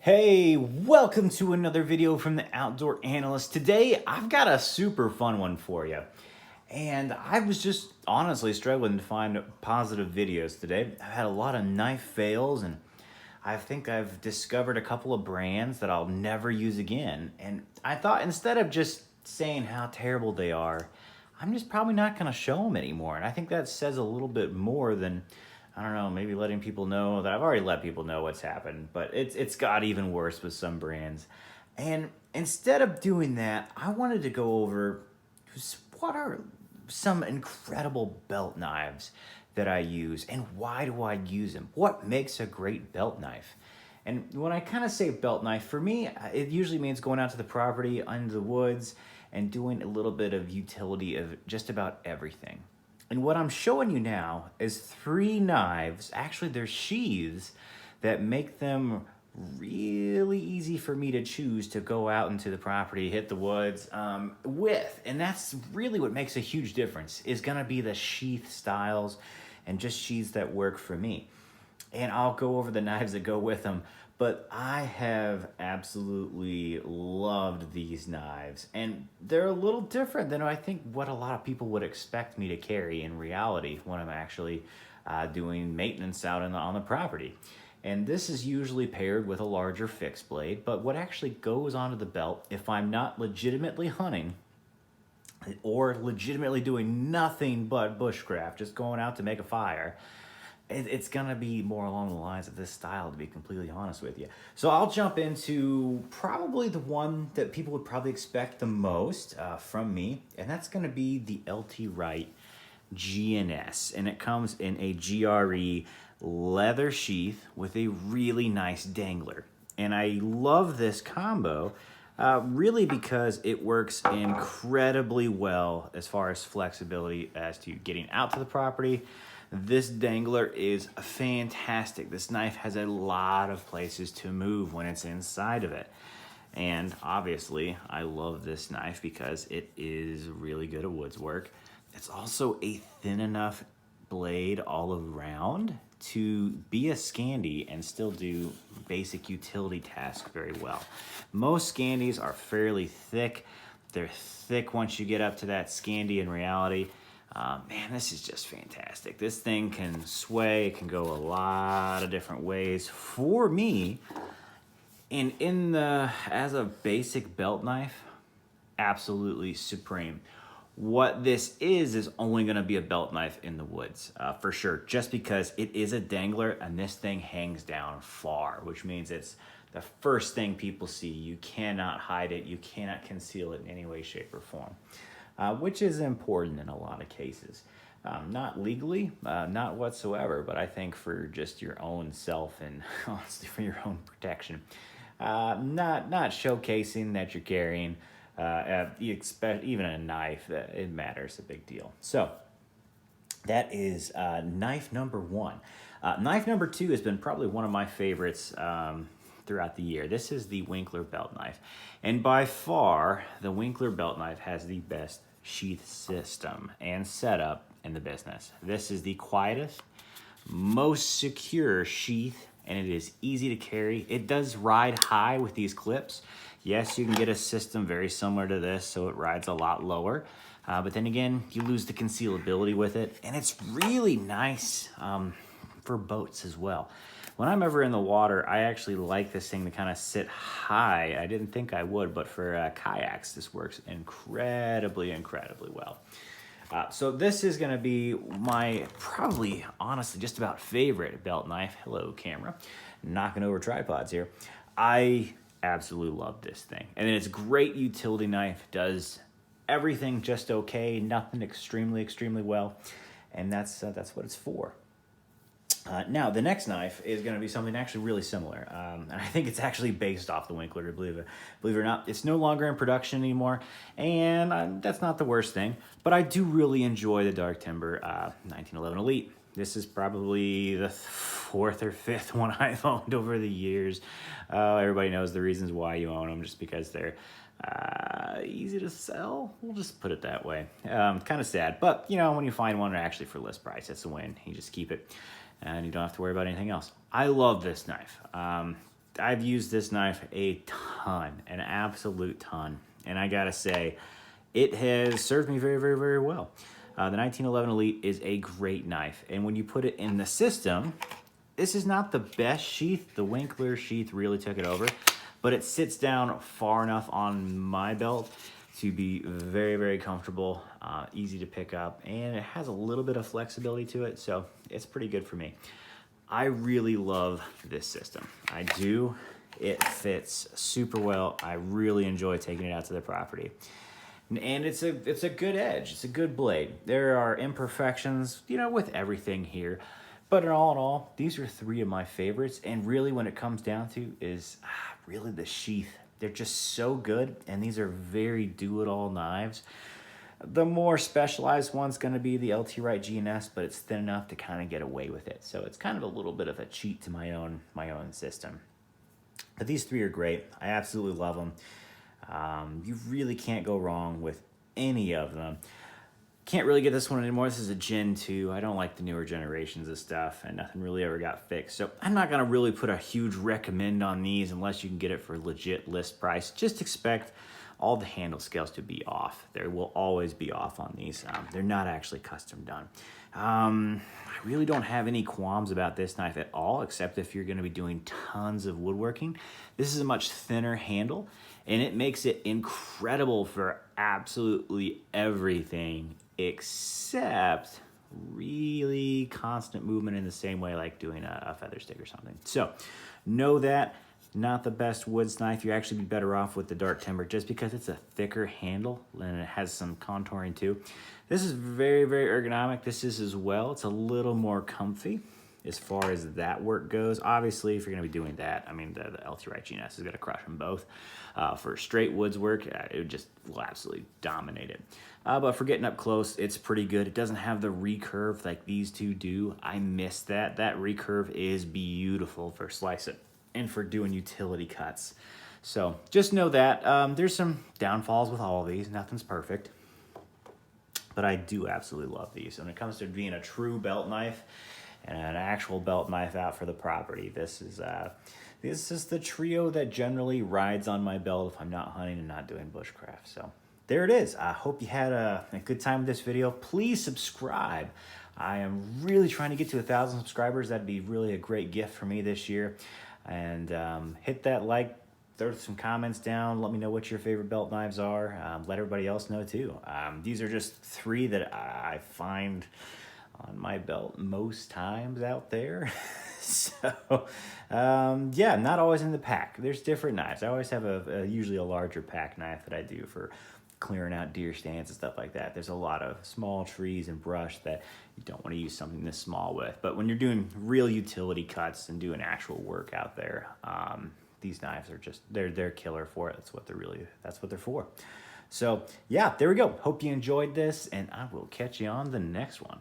Hey, welcome to another video from the Outdoor Analyst. Today, I've got a super fun one for you. And I was just honestly struggling to find positive videos today. I've had a lot of knife fails, and I think I've discovered a couple of brands that I'll never use again. And I thought instead of just saying how terrible they are, I'm just probably not going to show them anymore. And I think that says a little bit more than, I don't know, maybe letting people know that I've already let people know what's happened. But it's got even worse with some brands. And instead of doing that, I wanted to go over what are some incredible belt knives that I use and why do I use them? What makes a great belt knife? And when I kind of say belt knife, for me, it usually means going out to the property, under the woods, and doing a little bit of utility of just about everything. And what I'm showing you now is 3 knives, actually they're sheaths, that make them really easy for me to choose to go out into the property, hit the woods with. And that's really what makes a huge difference, is gonna be the sheath styles and just sheaths that work for me. And I'll go over the knives that go with them. But I have absolutely loved these knives. And they're a little different than I think what a lot of people would expect me to carry in reality when I'm actually doing maintenance out on the property. And this is usually paired with a larger fixed blade. But what actually goes onto the belt, if I'm not legitimately hunting or legitimately doing nothing but bushcraft, just going out to make a fire, it's gonna be more along the lines of this style, to be completely honest with you. So I'll jump into probably the one that people would probably expect the most from me, and that's gonna be the LT Wright GNS, and it comes in a GRE leather sheath with a really nice dangler. And I love this combo really because it works incredibly well as far as flexibility as to getting out to the property. This dangler is fantastic. This knife has a lot of places to move when it's inside of it. And obviously, I love this knife because it is really good at woods work. It's also a thin enough blade all around to be a Scandi and still do basic utility tasks very well. Most Scandis are fairly thick. They're thick once you get up to that Scandi in reality. Man, this is just fantastic. This thing can sway, it can go a lot of different ways for me. And as a basic belt knife, absolutely supreme. What this is only gonna be a belt knife in the woods, for sure, just because it is a dangler and this thing hangs down far, which means it's the first thing people see. You cannot hide it, you cannot conceal it in any way, shape, or form. Which is important in a lot of cases. Not legally, not whatsoever, but I think for just your own self and honestly for your own protection. Not showcasing that you're carrying, you expect even a knife, it matters a big deal. So that is knife number 1. Knife number 2 has been probably one of my favorites throughout the year. This is the Winkler belt knife. And by far, the Winkler belt knife has the best sheath system and setup in the business. This is the quietest, most secure sheath, and it is easy to carry. It does ride high with these clips. Yes, you can get a system very similar to this, so it rides a lot lower. But then again, you lose the concealability with it, and it's really nice for boats as well. When I'm ever in the water, I actually like this thing to kind of sit high. I didn't think I would, but for kayaks, this works incredibly well. So this is gonna be my probably, honestly, just about favorite belt knife. Hello, camera. Knocking over tripods here. I absolutely love this thing. And it's a great utility knife, does everything just okay, nothing extremely well. And that's what it's for. Now, the next knife is going to be something actually really similar. And I think it's actually based off the Winkler, believe it or not. It's no longer in production anymore, and that's not the worst thing. But I do really enjoy the Dark Timber 1911 Elite. This is probably the 4th or 5th one I've owned over the years. Everybody knows the reasons why you own them, just because they're easy to sell. We'll just put it that way. Kind of sad, but you know, when you find one actually for list price, that's a win. You just keep it and you don't have to worry about anything else. I love this knife. I've used this knife a ton, an absolute ton. And I gotta say, it has served me very, very, very well. The 1911 Elite is a great knife. And when you put it in the system, this is not the best sheath. The Winkler sheath really took it over, but it sits down far enough on my belt to be very, very comfortable, easy to pick up, and it has a little bit of flexibility to it, so it's pretty good for me. I really love this system. I do. It fits super well. I really enjoy taking it out to the property. And it's a good edge. It's a good blade. There are imperfections, you know, with everything here. But in all, these are three of my favorites. And really when it comes down to is really the sheath. They're just so good. And these are very do-it-all knives. The more specialized one's going to be the LT Wright G&S, but it's thin enough to kind of get away with it. So it's kind of a little bit of a cheat to my own system. But these three are great. I absolutely love them. You really can't go wrong with any of them. Can't really get this one anymore. This is a Gen 2. I don't like the newer generations of stuff, and nothing really ever got fixed. So I'm not going to really put a huge recommend on these unless you can get it for legit list price. Just expect all the handle scales to be off. There will always be off on these. They're not actually custom done. I really don't have any qualms about this knife at all, except if you're going to be doing tons of woodworking. This is a much thinner handle, and it makes it incredible for absolutely everything except really constant movement in the same way like doing a feather stick or something. So know that. Not the best woods knife. You actually be better off with the dark timber just because it's a thicker handle and it has some contouring too. This is very, very ergonomic. This is as well. It's a little more comfy as far as that work goes. Obviously, if you're going to be doing that, I mean, the LT Wright G&S is going to crush them both. For straight woods work, it will absolutely dominate it. But for getting up close, it's pretty good. It doesn't have the recurve like these two do. I miss that. That recurve is beautiful for slicing and for doing utility cuts. So just know that there's some downfalls with all of these. Nothing's perfect. But I do absolutely love these. When it comes to being a true belt knife and an actual belt knife out for the property, this is the trio that generally rides on my belt if I'm not hunting and not doing bushcraft. So there it is. I hope you had a good time with this video. Please subscribe. I am really trying to get to 1,000 subscribers. That'd be really a great gift for me this year. And hit that like, throw some comments down, let me know what your favorite belt knives are. Let everybody else know too. These are just three that I find on my belt most times out there. So yeah, not always in the pack. There's different knives. I always have usually a larger pack knife that I do for clearing out deer stands and stuff like that. There's a lot of small trees and brush that you don't want to use something this small with. But when you're doing real utility cuts and doing actual work out there, these knives are just, they're killer for it. That's what they're for. So yeah, there we go. Hope you enjoyed this, and I will catch you on the next one.